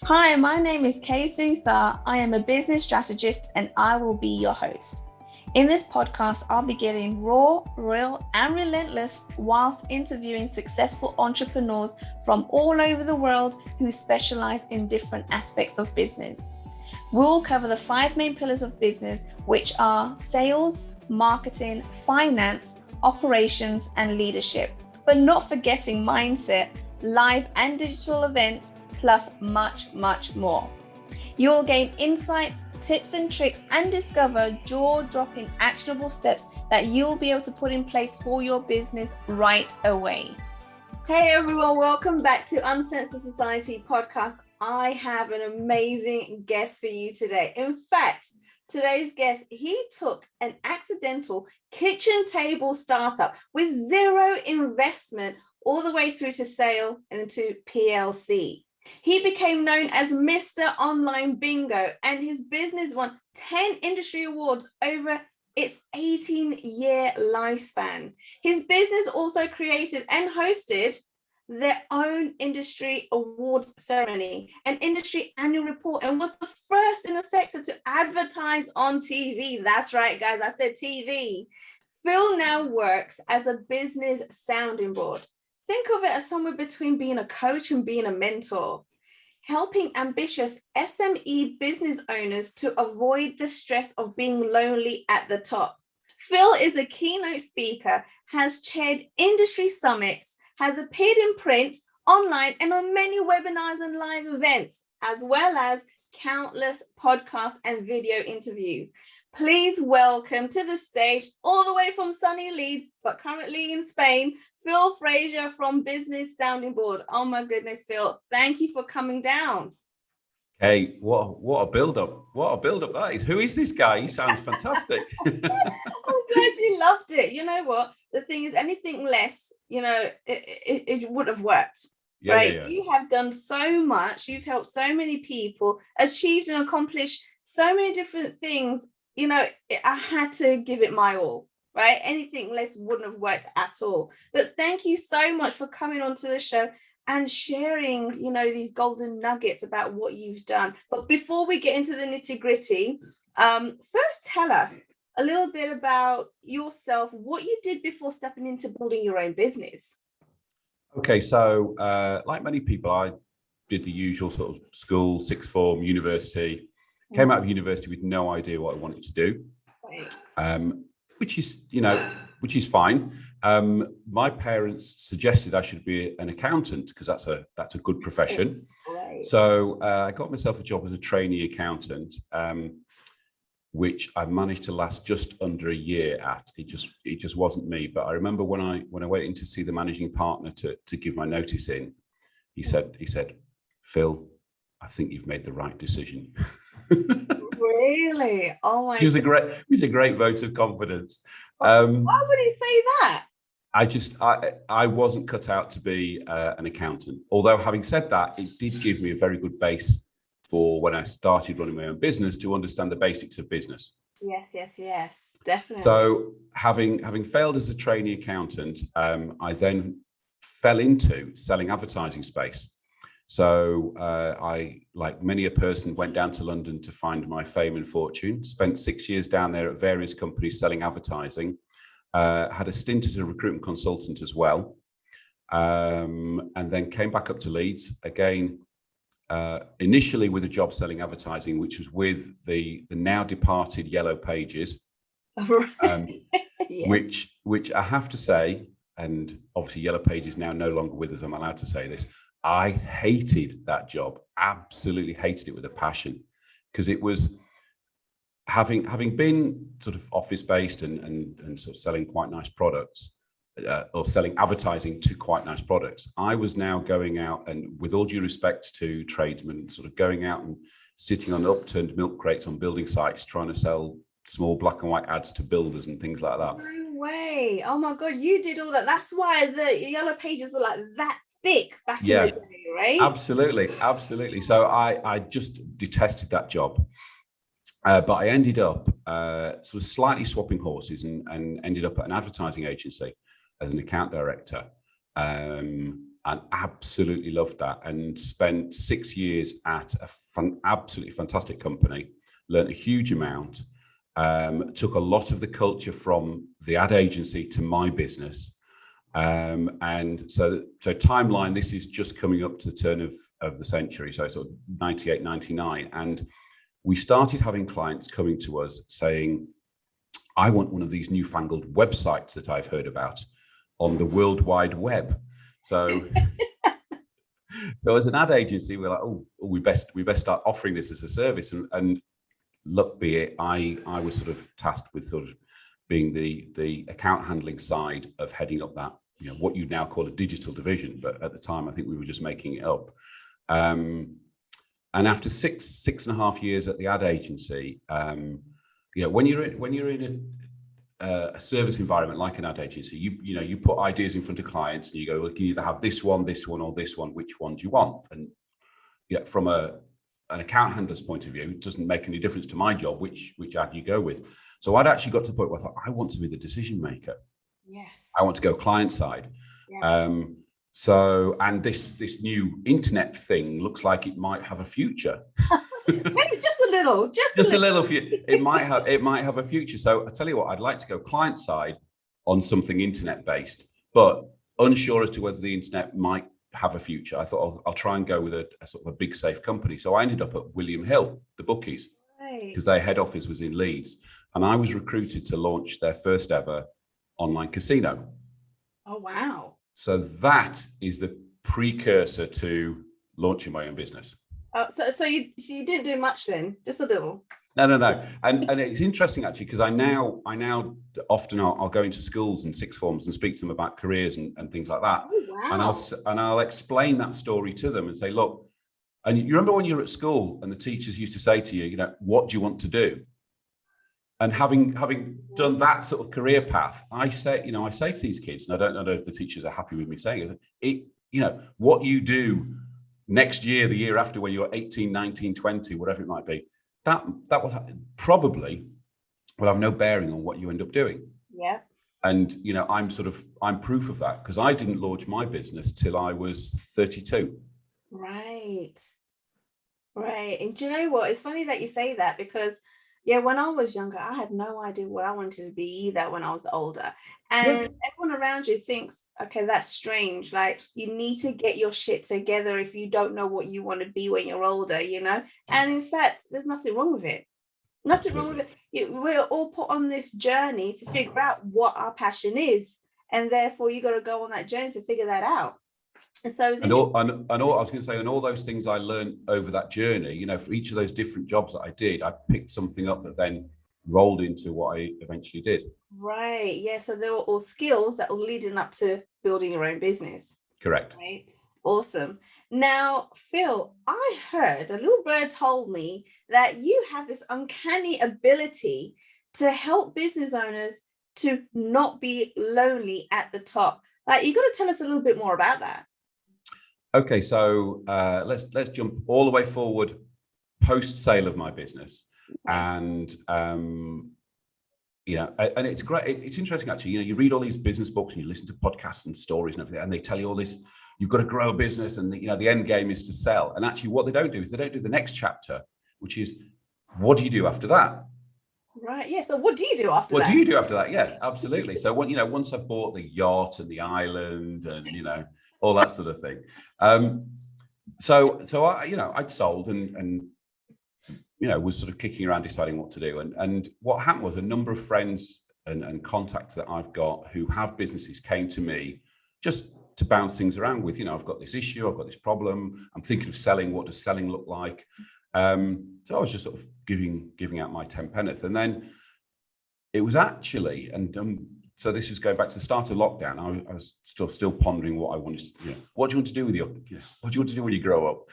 Hi, my name is Kay Suthar. I am a business strategist and I will be your host. In this podcast, I'll be getting raw, real, and relentless whilst interviewing successful entrepreneurs from all over the world who specialize in different aspects of business. We'll cover the 5 main pillars of business, which are sales, marketing, finance, operations, and leadership, but not forgetting mindset, live and digital events, plus much, much more. You'll gain insights, tips and tricks, and discover jaw-dropping actionable steps that you'll be able to put in place for your business right away. Hey everyone, welcome back to Uncensored Society podcast. I have an amazing guest for you today. In fact, today's guest, he took an accidental kitchen table startup with zero investment all the way through to sale and to PLC. He became known as Mr. Online Bingo, and his business won 10 industry awards over its 18-year lifespan. His business also created and hosted their own industry awards ceremony, an industry annual report, and was the first in the sector to advertise on TV. That's right, guys, I said TV. Phil now works as a business sounding board. Think of it as somewhere between being a coach and being a mentor, helping ambitious SME business owners to avoid the stress of being lonely at the top. Phil is a keynote speaker, has chaired industry summits, has appeared in print, online, and on many webinars and live events, as well as countless podcasts and video interviews. Please welcome to the stage, all the way from sunny Leeds, but currently in Spain, Phil Fraser from Business Sounding Board. Oh my goodness, Phil, thank you for coming down. Hey, what a build-up. What a build-up that is. Who is this guy? He sounds fantastic. I'm glad you loved it. You know what? The thing is, anything less, it would have worked. Yeah, right? yeah. You have done so much. You've helped so many people, achieved and accomplished so many different things. I had to give it my all, right? Anything less wouldn't have worked at all. But thank you so much for coming onto the show and sharing, these golden nuggets about what you've done. But before we get into the nitty-gritty, first tell us a little bit about yourself, what you did before stepping into building your own business. Okay, so like many people, I did the usual sort of school, sixth form, university. Came out of university with no idea what I wanted to do, which is fine. My parents suggested I should be an accountant because that's a good profession. Right. So I got myself a job as a trainee accountant, which I managed to last just under a year at. It just wasn't me. But I remember when I went in to see the managing partner to give my notice in, he said, "Phil, I think you've made the right decision." Really? Oh my! It was a great vote of confidence. Why would he say that? I wasn't cut out to be an accountant. Although having said that, it did give me a very good base for when I started running my own business to understand the basics of business. Yes, definitely. So having failed as a trainee accountant, I then fell into selling advertising space. So I, like many a person, went down to London to find my fame and fortune, spent 6 years down there at various companies selling advertising, had a stint as a recruitment consultant as well, and then came back up to Leeds again, initially with a job selling advertising, which was with the now departed Yellow Pages, Yes. which I have to say, and obviously Yellow Pages is now no longer with us, I'm allowed to say this, I hated that job, absolutely hated it with a passion, because it was having been sort of office-based and sort of selling quite nice products, or selling advertising to quite nice products. I was now going out and, with all due respect to tradesmen, sort of going out and sitting on upturned milk crates on building sites, trying to sell small black and white ads to builders and things like that. No way. Oh my God, you did all that. That's why the Yellow Pages were like that thick back in the day, right? Absolutely. So I just detested that job. But I ended up sort of slightly swapping horses and ended up at an advertising agency as an account director. and absolutely loved that, and spent 6 years at absolutely fantastic company, learned a huge amount, took a lot of the culture from the ad agency to my business. And so timeline, this is just coming up to the turn of the century, so sort of 98, 99. And we started having clients coming to us saying, I want one of these newfangled websites that I've heard about on the World Wide Web. So as an ad agency, we're like, we best start offering this as a service. And luck be it, I was sort of tasked with sort of being the account handling side of heading up that, what you now call a digital division, but at the time I think we were just making it up. And after six and a half years at the ad agency, when you're in a service environment like an ad agency, you put ideas in front of clients and you go, well, you can either have this one, or this one. Which one do you want? And from an account handler's point of view, it doesn't make any difference to my job which ad you go with. So I'd actually got to the point where I thought, I want to be the decision maker. Yes. I want to go client side. Yeah. And this new internet thing looks like it might have a future. Maybe just a little. It might have a future. So I tell you what, I'd like to go client side on something internet based, but unsure as to whether the internet might have a future. I thought I'll try and go with a sort of a big safe company. So I ended up at William Hill, the bookies, because their head office was in Leeds, and I was recruited to launch their first ever online casino. Oh wow! So that is the precursor to launching my own business. So you didn't do much then, just a little. No. And it's interesting actually, because I now often I'll go into schools and sixth forms and speak to them about careers and things like that. Oh, wow. And I'll explain that story to them and say, look, and you remember when you were at school and the teachers used to say to you, what do you want to do? And having done that sort of career path, I say to these kids, and I don't know if the teachers are happy with me saying it, what you do next year, the year after, when you're 18, 19, 20, whatever it might be, that will probably have no bearing on what you end up doing. Yeah. And, I'm proof of that, because I didn't launch my business till I was 32. Right. And do you know what? It's funny that you say that, because when I was younger, I had no idea what I wanted to be either when I was older. And everyone around you thinks, okay, that's strange. Like, you need to get your shit together if you don't know what you want to be when you're older, And in fact, there's nothing wrong with it. Nothing wrong with it. We're all put on this journey to figure out what our passion is. And therefore, you got to go on that journey to figure that out. And so I was going to say, and all those things I learned over that journey, for each of those different jobs that I did, I picked something up that then rolled into what I eventually did. Right. Yeah. So they were all skills that were leading up to building your own business. Correct. Right. Awesome. Now, Phil, I heard a little bird told me that you have this uncanny ability to help business owners to not be lonely at the top. Like, you got to tell us a little bit more about that. Okay, so let's jump all the way forward post sale of my business, and and it's great. It's interesting actually. You read all these business books and you listen to podcasts and stories and everything, and they tell you all this. You've got to grow a business, and the end game is to sell. And actually, what they don't do is they don't do the next chapter, which is, what do you do after that? Right. Yeah. So what do you do after that? What do you do after that? Yeah, absolutely. So once I've bought the yacht and the island and all that sort of thing. So I'd sold and was sort of kicking around deciding what to do. And what happened was, a number of friends and contacts that I've got who have businesses came to me just to bounce things around with. I've got this issue, I've got this problem, I'm thinking of selling. What does selling look like? So I was just sort of giving out my 10 penneth. And then it was actually, so this was going back to the start of lockdown. I was still pondering what I wanted to, what do you want to do with what do you want to do when you grow up?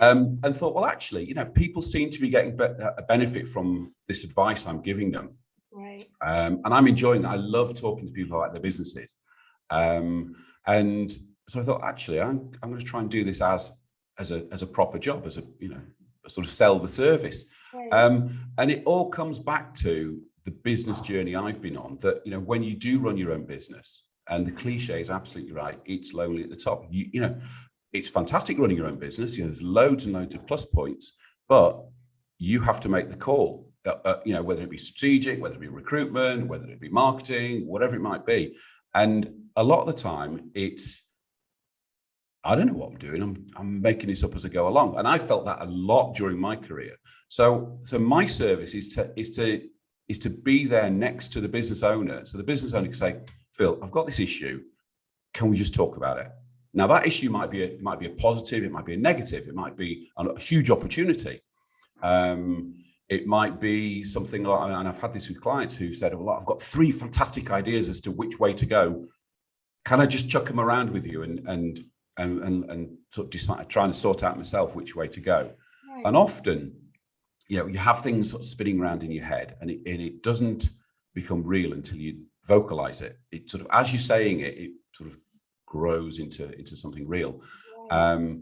And thought, well, actually, people seem to be getting a benefit from this advice I'm giving them. Right. And I'm enjoying that. I love talking to people about their businesses. And so I thought, actually, I'm going to try and do this as a proper job, as a sort of sell the service. Right. And it all comes back to the business journey I've been on, that when you do run your own business, And the cliche is absolutely right. It's lonely at the top. You know, it's fantastic running your own business. You know, there's loads and loads of plus points, but you have to make the call. You know, whether it be strategic, whether it be recruitment, whether it be marketing, whatever it might be. And a lot of the time, it's, I don't know what I'm doing. I'm making this up as I go along. And I felt that a lot during my career. So my service is to be there next to the business owner. So the business owner can say, Phil, I've got this issue. Can we just talk about it? Now that issue might be a positive, it might be a negative, it might be a huge opportunity. It might be something like, and I've had this with clients who said, well, I've got 3 fantastic ideas as to which way to go. Can I just chuck them around with you and sort of decide, trying to sort out myself which way to go? Right. And often, you know, you have things sort of spinning around in your head, and it doesn't become real until you vocalize it. It sort of, as you're saying it, it sort of grows into something real. Right.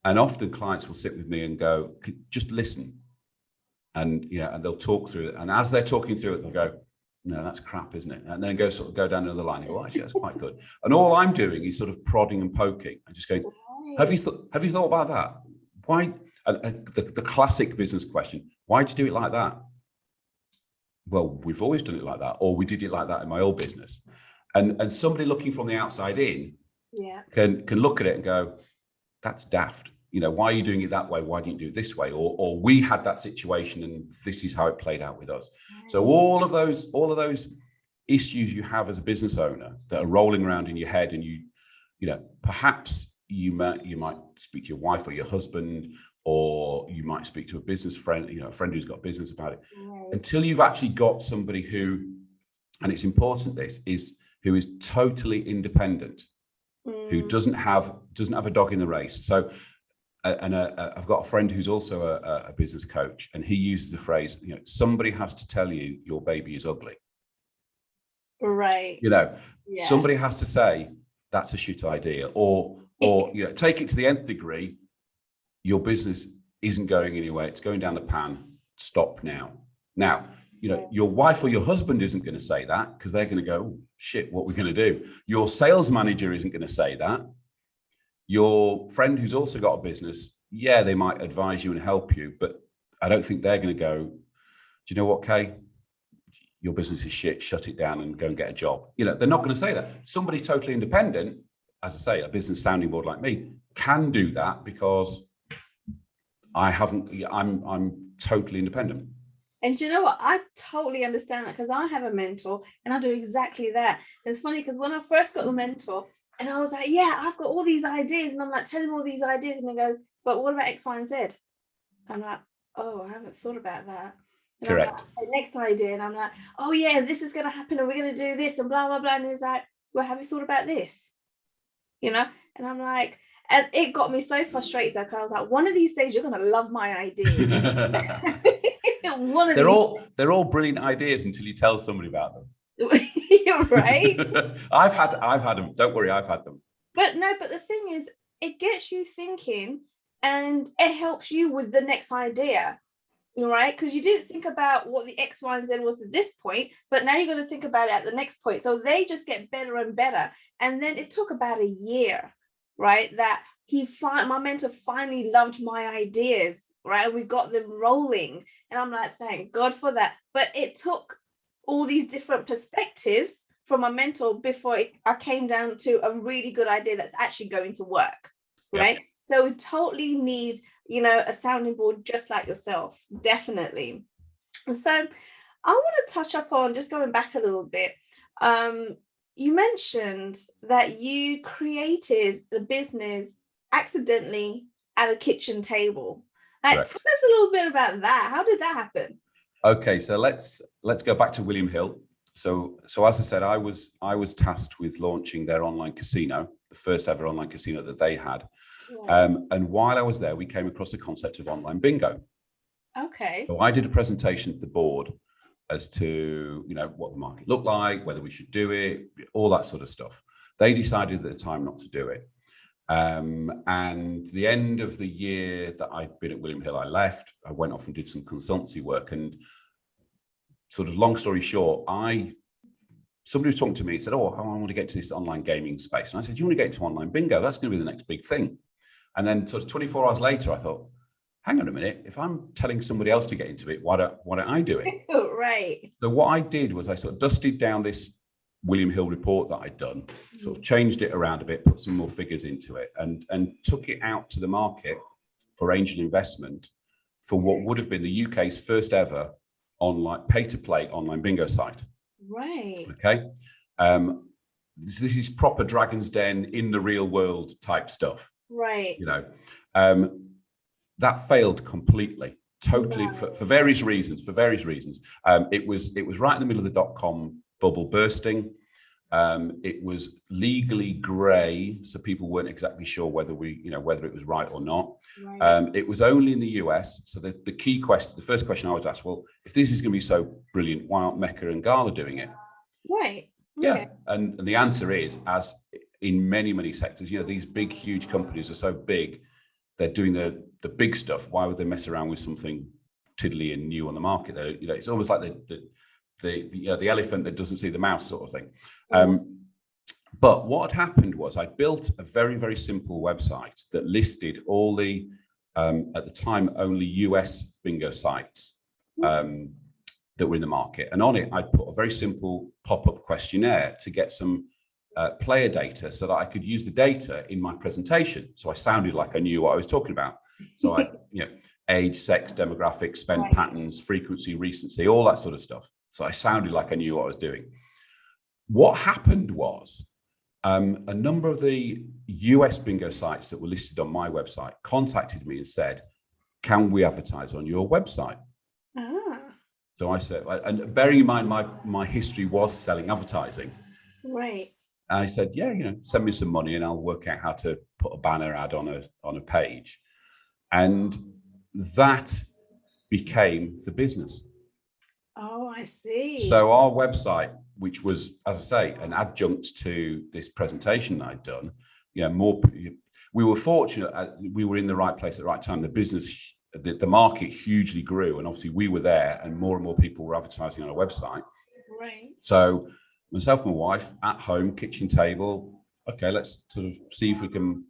And often clients will sit with me and go, just listen. And you know, and they'll talk through it. And as they're talking through it, they'll go, no, that's crap, isn't it? And then go down another line and go, actually, that's quite good. And all I'm doing is sort of prodding and poking. I'm just going, have you thought about that? Why? The classic business question, why'd you do it like that? Well, we've always done it like that, or we did it like that in my old business. And somebody looking from the outside in can look at it and go, that's daft. You know, why are you doing it that way? Why didn't you do it this way? Or we had that situation and this is how it played out with us. So all of those issues you have as a business owner that are rolling around in your head, and you know, perhaps you might speak to your wife or your husband, or you might speak to a business friend, you know, a friend who's got business about it. Right. Until you've actually got somebody who, and it's important, who is totally independent, who doesn't have a dog in the race. So. And I've got a friend who's also a business coach, and he uses the phrase, you know, somebody has to tell you your baby is ugly. Right. You know, somebody has to say that's a shit idea, or you know, take it to the nth degree. Your business isn't going anywhere. It's going down the pan. Stop now. Now, you know, your wife or your husband isn't going to say that, because they're going to go, oh, shit, what are we going to do? Your sales manager isn't going to say that. Your friend who's also got a business, they might advise you and help you, but I don't think they're going to go, do you know what, Kay? Your business is shit, shut it down and go and get a job. You know, they're not going to say that. Somebody totally independent, as I say, a business sounding board like me, can do that, because I'm totally independent. And do you know what? I totally understand that, because I have a mentor and I do exactly that. And it's funny because when I first got the mentor, and I was like, I've got all these ideas. And I'm like, telling him all these ideas. And he goes, but what about X, Y, and Z? I'm like, oh, I haven't thought about that. And correct. Like, next idea. And I'm like, oh, yeah, this is going to happen. And we're going to do this and blah, blah, blah. And he's like, well, have you thought about this? You know? And I'm like, and it got me so frustrated, because I was like, one of these days, you're going to love my ideas. They're all brilliant ideas until you tell somebody about them. Right. I've had them. Don't worry, I've had them. But the thing is, it gets you thinking, and it helps you with the next idea, right? Because you didn't think about what the X, Y, and Z was at this point, but now you're going to think about it at the next point. So they just get better and better. And then it took about a year, right? That my mentor finally loved my ideas, right? We got them rolling, and I'm like, thank God for that. But it took all these different perspectives from my mentor before I came down to a really good idea that's actually going to work, right? Yep. So we totally need, you know, a sounding board just like yourself, definitely. So I want to touch up on, just going back a little bit, you mentioned that you created the business accidentally at a kitchen table. Tell us a little bit about that. How did that happen? Okay, so let's go back to William Hill. So as I said, I was tasked with launching their online casino, the first ever online casino that they had. Yeah. And while I was there, we came across the concept of online bingo. Okay. So I did a presentation to the board as to, you know, what the market looked like, whether we should do it, all that sort of stuff. They decided at the time not to do it. And the end of the year that I'd been at William Hill, I left. I went off and did some consultancy work, and sort of long story short, I somebody was talking to me and said, oh, I want to get to this online gaming space. And I said, you want to get into online bingo? That's going to be the next big thing. And then sort of 24 hours later, I thought, hang on a minute, if I'm telling somebody else to get into it, why don't I do it? Right. So what I did was I sort of dusted down this William Hill report that I'd done, sort of changed it around a bit, put some more figures into it, and took it out to the market for angel investment for what would have been the UK's first ever online pay-to-play online bingo site. Right. Okay. This is proper Dragon's Den in the real world type stuff. Right. You know, that failed completely, totally, for various reasons. It was right in the middle of the dot-com bubble bursting. It was legally grey, so people weren't exactly sure whether it was right or not. Right. It was only in the US. So the key question, the first question I was asked, well, if this is going to be so brilliant, why aren't Mecca and Gala doing it? Right. Yeah. Okay. And the answer is, as in many, many sectors, these big, huge companies are so big, they're doing the big stuff. Why would they mess around with something tiddly and new on the market? It's almost like the elephant that doesn't see the mouse sort of thing. But what had happened was I built a very, very simple website that listed all the, at the time, only US bingo sites that were in the market. And on it, I'd put a very simple pop-up questionnaire to get some player data so that I could use the data in my presentation. So I sounded like I knew what I was talking about. So age, sex, demographics, spend patterns, frequency, recency, all that sort of stuff. So I sounded like I knew what I was doing. What happened was a number of the US bingo sites that were listed on my website contacted me and said, can we advertise on your website? So I said, and bearing in mind my history was selling advertising. Right. And I said, yeah, send me some money and I'll work out how to put a banner ad on a page. And that became the business. Oh, I see. So our website, which was, as I say, an adjunct to this presentation that I'd done, we were fortunate. We were in the right place at the right time. The business, the market hugely grew, and obviously we were there, and more people were advertising on our website. Right. So myself and my wife at home, kitchen table. Okay, let's sort of see if we can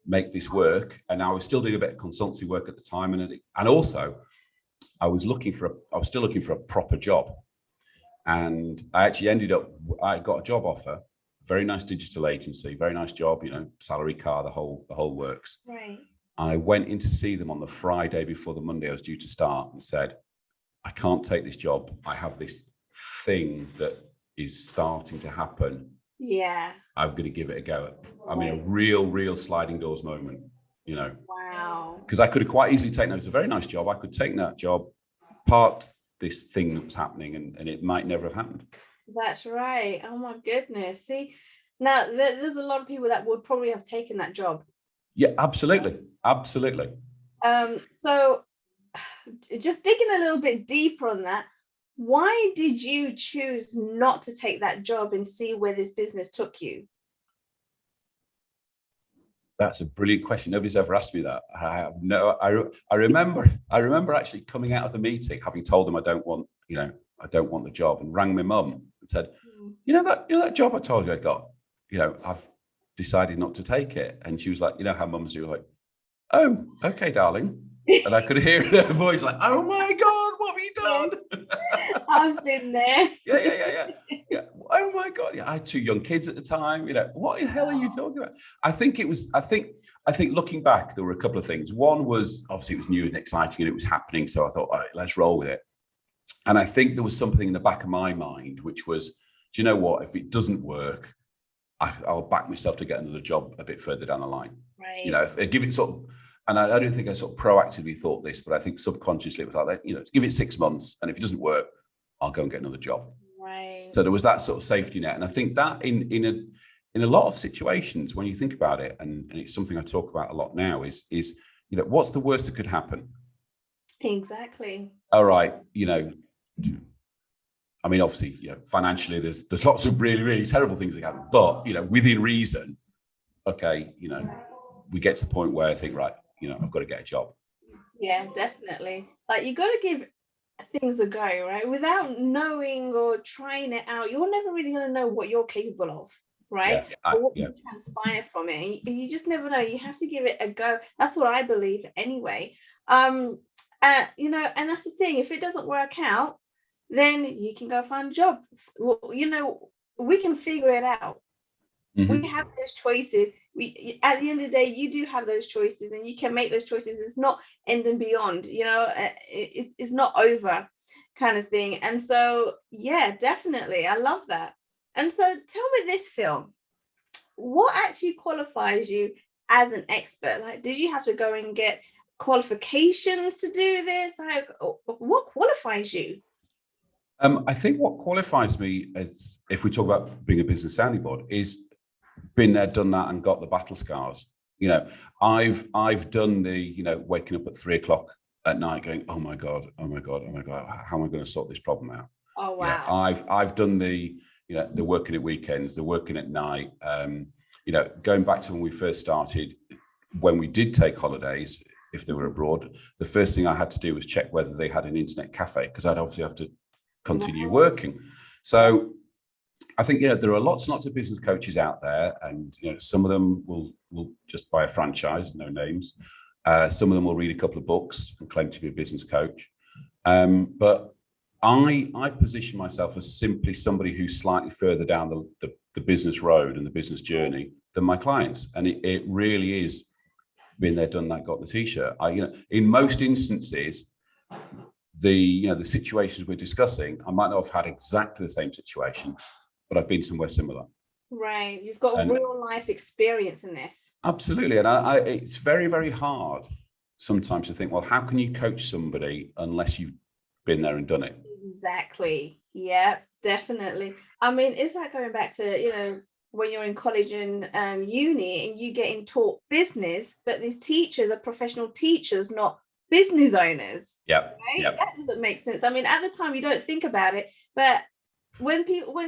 make this work. And I was still doing a bit of consultancy work at the time, and also I was still looking for a proper job. And I actually I got a job offer, very nice digital agency, very nice job, salary car, the whole works. Right. I went in to see them on the Friday before the Monday I was due to start and said, I can't take this job. I have this thing that is starting to happen. Yeah. I'm going to give it a go. I mean, a real sliding doors moment, Wow. Because I could have quite easily taken that. It's a very nice job. I could take that job, parked this thing that was happening, and it might never have happened. That's right. Oh my goodness. See, now there's a lot of people that would probably have taken that job. Yeah, absolutely. So just digging a little bit deeper on that, why did you choose not to take that job and see where this business took you? That's a brilliant question. Nobody's ever asked me that. I remember actually coming out of the meeting, having told them I don't want the job, and rang my mum and said, that job I told you I got, I've decided not to take it. And she was like, how mums do, like, oh, okay, darling. And I could hear her voice like, oh my God, what have you done? I've been there. Yeah. Oh my God. Yeah, I had 2 young kids at the time. What the hell are you talking about? I think looking back, there were a couple of things. One was, obviously it was new and exciting and it was happening. So I thought, all right, let's roll with it. And I think there was something in the back of my mind, which was, do you know what? If it doesn't work, I'll back myself to get another job a bit further down the line. Right. If I give it sort of, and I don't think I sort of proactively thought this, but I think subconsciously it was like, let's give it 6 months. And if it doesn't work, I'll go and get another job. Right. So there was that sort of safety net. And I think that in a lot of situations, when you think about it, and it's something I talk about a lot now, is what's the worst that could happen? Exactly. All right. I mean, obviously, financially, there's lots of really, really terrible things that happen, but, within reason, okay, we get to the point where I think, right, I've got to get a job. Yeah, definitely. Like, you got to give things are going, right? Without knowing or trying it out, you're never really going to know what you're capable of, right? Or what will transpire from it. And you just never know. You have to give it a go. That's what I believe anyway. And that's the thing. If it doesn't work out, then you can go find a job. Well, we can figure it out. We have those choices. At the end of the day, you do have those choices, and you can make those choices. It's not end and beyond, it's not over kind of thing. And so, yeah, definitely. I love that. And so tell me this, Phil, what actually qualifies you as an expert? Like, did you have to go and get qualifications to do this? Like, what qualifies you? I think what qualifies me, as if we talk about being a business sounding board, is been there, done that, and got the battle scars. I've done the waking up at 3:00 at night going, oh my god, how am I going to sort this problem out? Oh wow. I've done the working at weekends, the working at night. Going back to when we first started, when we did take holidays, if they were abroad, the first thing I had to do was check whether they had an internet cafe, because I'd obviously have to continue working. So I think there are lots and lots of business coaches out there, and some of them will just buy a franchise, no names. Some of them will read a couple of books and claim to be a business coach. But I position myself as simply somebody who's slightly further down the business road and the business journey than my clients, and it really is been there, done that, got the t-shirt. In most instances, the situations we're discussing, I might not have had exactly the same situation, but I've been somewhere similar. Right. You've got real life experience in this. Absolutely. And it's very, very hard sometimes to think, well, how can you coach somebody unless you've been there and done it? Exactly. Yeah, definitely. I mean, it's like going back to, when you're in college and uni and you getting taught business, but these teachers are professional teachers, not business owners. Yeah. Right? Yep. That doesn't make sense. I mean, at the time you don't think about it, but when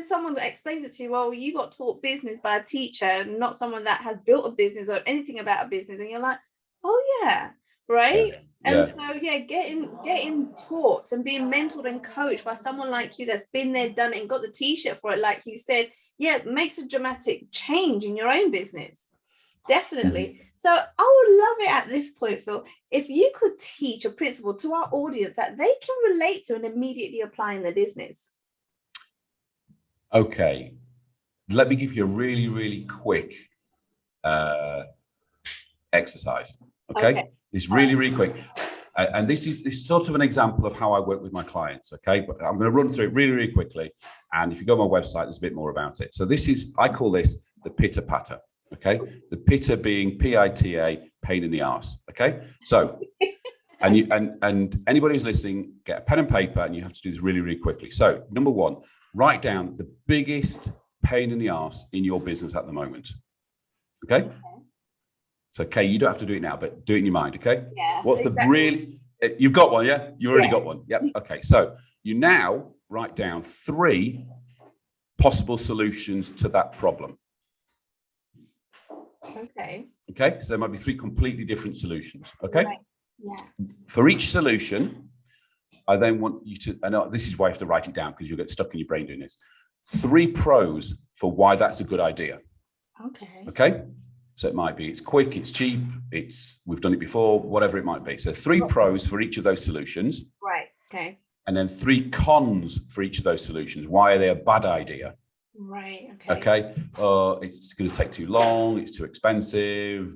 someone explains it to you, well, you got taught business by a teacher, not someone that has built a business or anything about a business, and you're like, oh yeah, right. Yeah. And so getting taught and being mentored and coached by someone like you that's been there, done it, and got the t-shirt for it, like you said, it makes a dramatic change in your own business. Definitely. So I would love it at this point, Phil, if you could teach a principle to our audience that they can relate to and immediately apply in their business. Okay, let me give you a really, really quick exercise. Okay? This really, really quick. And this is sort of an example of how I work with my clients. Okay, but I'm going to run through it really, really quickly. And if you go on my website, there's a bit more about it. So I call this the PITA Patter. Okay, the PITA being PITA, pain in the arse. Okay, so and anybody who's listening, get a pen and paper, and you have to do this really, really quickly. So number one, write down the biggest pain in the arse in your business at the moment. Okay. So, Kay, you don't have to do it now, but do it in your mind. Okay. Yes. What's exactly. You've got one, yeah? You've already got one. Yep. Okay. So you now write down 3 possible solutions to that problem. Okay. Okay. So there might be 3 completely different solutions. Okay. Right. Yeah. For each solution, I then want you to, I know this is why you have to write it down, because you'll get stuck in your brain doing this. 3 pros for why that's a good idea. Okay. Okay. So it might be it's quick, it's cheap, we've done it before, whatever it might be. So 3 pros for each of those solutions. Right. Okay. And then 3 cons for each of those solutions. Why are they a bad idea? Right. Okay. Okay. It's going to take too long. It's too expensive.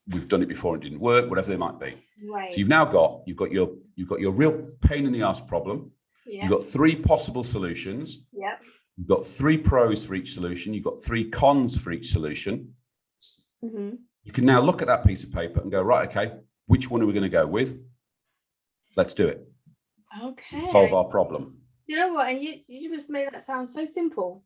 We've done it before and it didn't work. Whatever they might be. Right. So you've got your real pain in the ass problem. Yeah. You've got 3 possible solutions. Yep. You've got 3 pros for each solution. You've got 3 cons for each solution. Mm-hmm. You can now look at that piece of paper and go, right, okay, which one are we going to go with? Let's do it. Okay. Solve our problem. You know what? And you just made that sound so simple,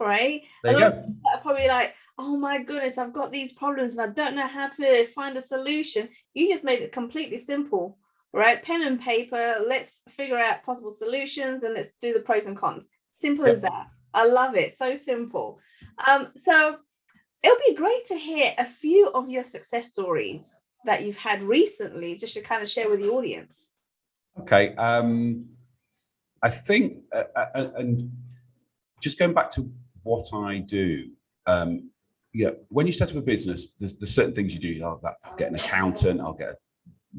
right? There you go. Are probably like, oh my goodness, I've got these problems and I don't know how to find a solution. You just made it completely simple, right? Pen and paper, let's figure out possible solutions and let's do the pros and cons. Simple as that. I love it. So simple. So it'll be great to hear a few of your success stories that you've had recently, just to kind of share with the audience. Okay. I think, and just going back to what I do, when you set up a business, there's certain things you do. I'll get an accountant, I'll get a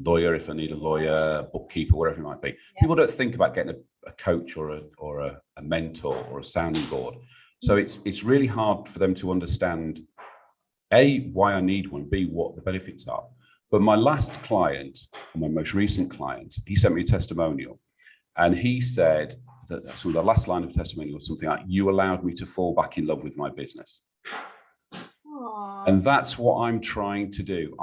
lawyer if I need a lawyer, bookkeeper, whatever it might be. People don't think about getting a coach or a mentor or a sounding board. So it's really hard for them to understand, A, why I need one, B, what the benefits are. But my last client, my most recent client, he sent me a testimonial, and he said that some of the last line of testimony was something like, "You allowed me to fall back in love with my business." Aww. And that's what I'm trying to do.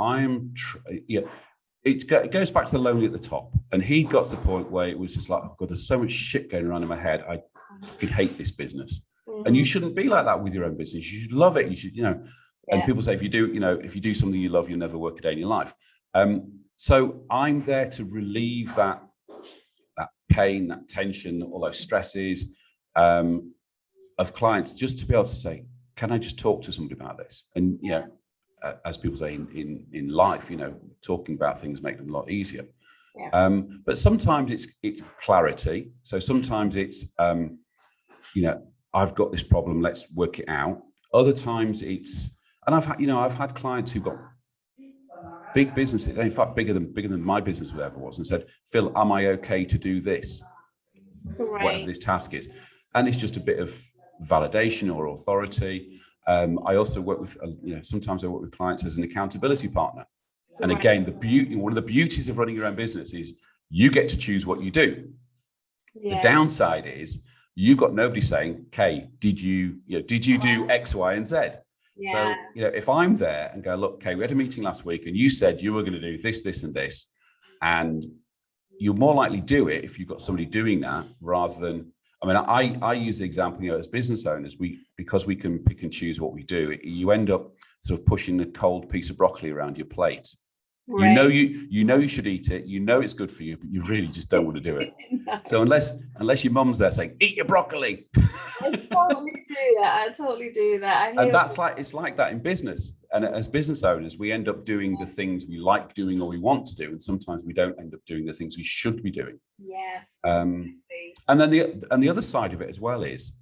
It goes back to the lonely at the top. And he got to the point where it was just like, oh God, there's so much shit going around in my head. I fucking hate this business. Mm-hmm. And you shouldn't be like that with your own business. You should love it. You should, and people say, if you do something you love, you'll never work a day in your life. So I'm there to relieve that pain, that tension, all those stresses of clients, just to be able to say, can I just talk to somebody about this? And as people say in life, talking about things make them a lot easier. Yeah. But sometimes it's clarity. So sometimes it's I've got this problem, let's work it out. Other times and I've had clients who've got big businesses, in fact bigger than my business ever was, and said, Phil, am I okay to do this? Right. Whatever this task is. And it's just a bit of validation or authority. I also work with, sometimes I work with clients as an accountability partner. And again, one of the beauties of running your own business is you get to choose what you do. Yeah. The downside is you've got nobody saying, Kay, did you do X, Y, and Z? Yeah. So, if I'm there and go, look, Kay, we had a meeting last week and you said you were going to do this, this, and this, and you're more likely do it if you've got somebody doing that rather than, I use the example, as business owners, because we can pick and choose what we do, you end up sort of pushing a cold piece of broccoli around your plate. Right. You should eat it, it's good for you, but you really just don't want to do it. No. So unless your mum's there saying, eat your broccoli. I totally do that. And it's like that in business. And as business owners, we end up doing the things we like doing or we want to do. And sometimes we don't end up doing the things we should be doing. Yes. And then the other side of it as well is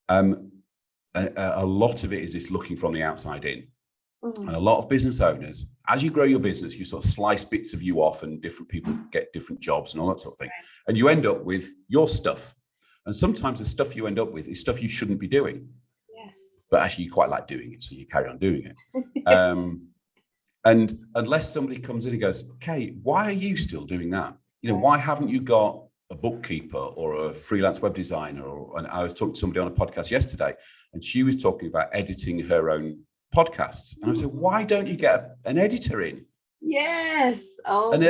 a lot of it is this looking from the outside in. Mm-hmm. And a lot of business owners, as you grow your business, you sort of slice bits of you off and different people get different jobs and all that sort of thing. Right. And you end up with your stuff. And sometimes the stuff you end up with is stuff you shouldn't be doing. Yes. But actually you quite like doing it, so you carry on doing it. And unless somebody comes in and goes, Kay, why are you still doing that? Why haven't you got a bookkeeper or a freelance web designer? And I was talking to somebody on a podcast yesterday, and she was talking about editing her own podcasts. And I said, why don't you get an editor in? Yes. Oh. And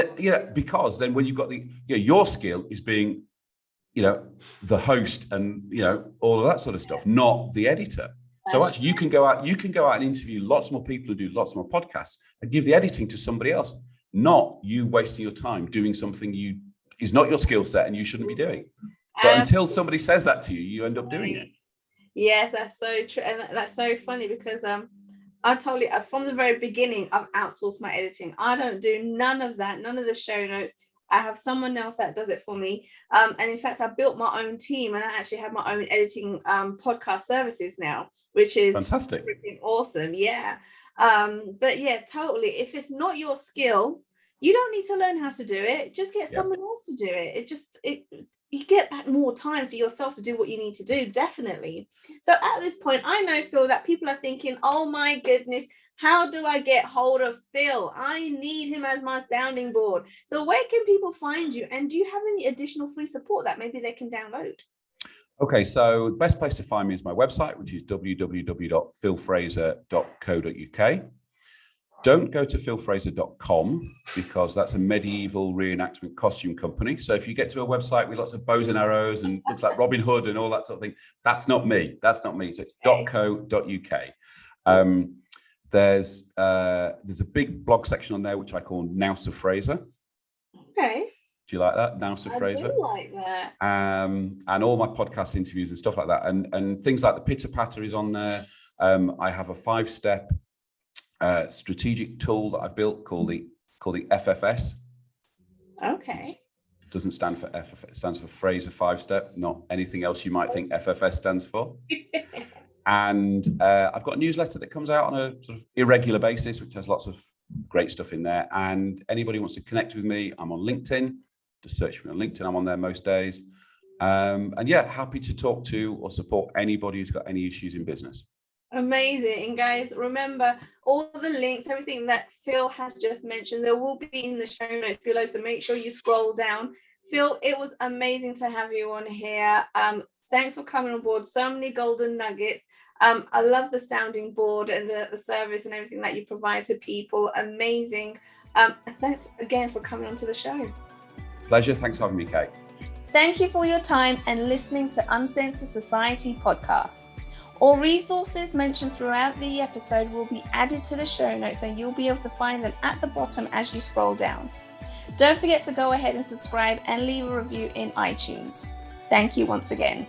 because then when you've got your skill is being, the host and, all of that sort of stuff, not the editor. So actually you can go out and interview lots more people and do lots more podcasts and give the editing to somebody else, not you wasting your time doing something is not your skill set and you shouldn't be doing. But until somebody says that to you, you end up doing it. Yes, that's so true. And that's so funny because I totally, from the very beginning, I've outsourced my editing. I don't do none of that, none of the show notes. I have someone else that does it for me. And in fact, I built my own team and I actually have my own editing podcast services now, which is fantastic. Awesome. Yeah. But yeah, totally. If it's not your skill, you don't need to learn how to do it. Just get someone else to do it. You get back more time for yourself to do what you need to do, definitely. So at this point, I know, Phil, that people are thinking, oh my goodness, how do I get hold of Phil? I need him as my sounding board. So where can people find you? And do you have any additional free support that maybe they can download? Okay, so the best place to find me is my website, which is www.philfraser.co.uk. Don't go to philfraser.com because that's a medieval reenactment costume company. So if you get to a website with lots of bows and arrows and looks like Robin Hood and all that sort of thing, that's not me. So it's .co.uk. There's a big blog section on there which I call Nouse of Fraser. Okay. Do you like that? Nouse of Fraser. I do like that. And all my podcast interviews and stuff like that, and things like the PITA Patter is on there. I have a 5-step strategic tool that I've built called the FFS. Okay. doesn't stand for FFS. It stands for Fraser 5-Step, not anything else you might think FFS stands for. And I've got a newsletter that comes out on a sort of irregular basis, which has lots of great stuff in there. And anybody wants to connect with me, I'm on LinkedIn. Just search for me on LinkedIn. I'm on there most days. And yeah, happy to talk to or support anybody who's got any issues in business. Amazing. And guys, remember all the links, everything that Phil has just mentioned, there will be in the show notes below. So make sure you scroll down. Phil, it was amazing to have you on here. Thanks for coming on board. So many golden nuggets. I love the sounding board and the service and everything that you provide to people. Amazing. And thanks again for coming onto the show. Pleasure. Thanks for having me, Kay. Thank you for your time and listening to Uncensored Society podcast. All resources mentioned throughout the episode will be added to the show notes, and you'll be able to find them at the bottom as you scroll down. Don't forget to go ahead and subscribe and leave a review in iTunes. Thank you once again.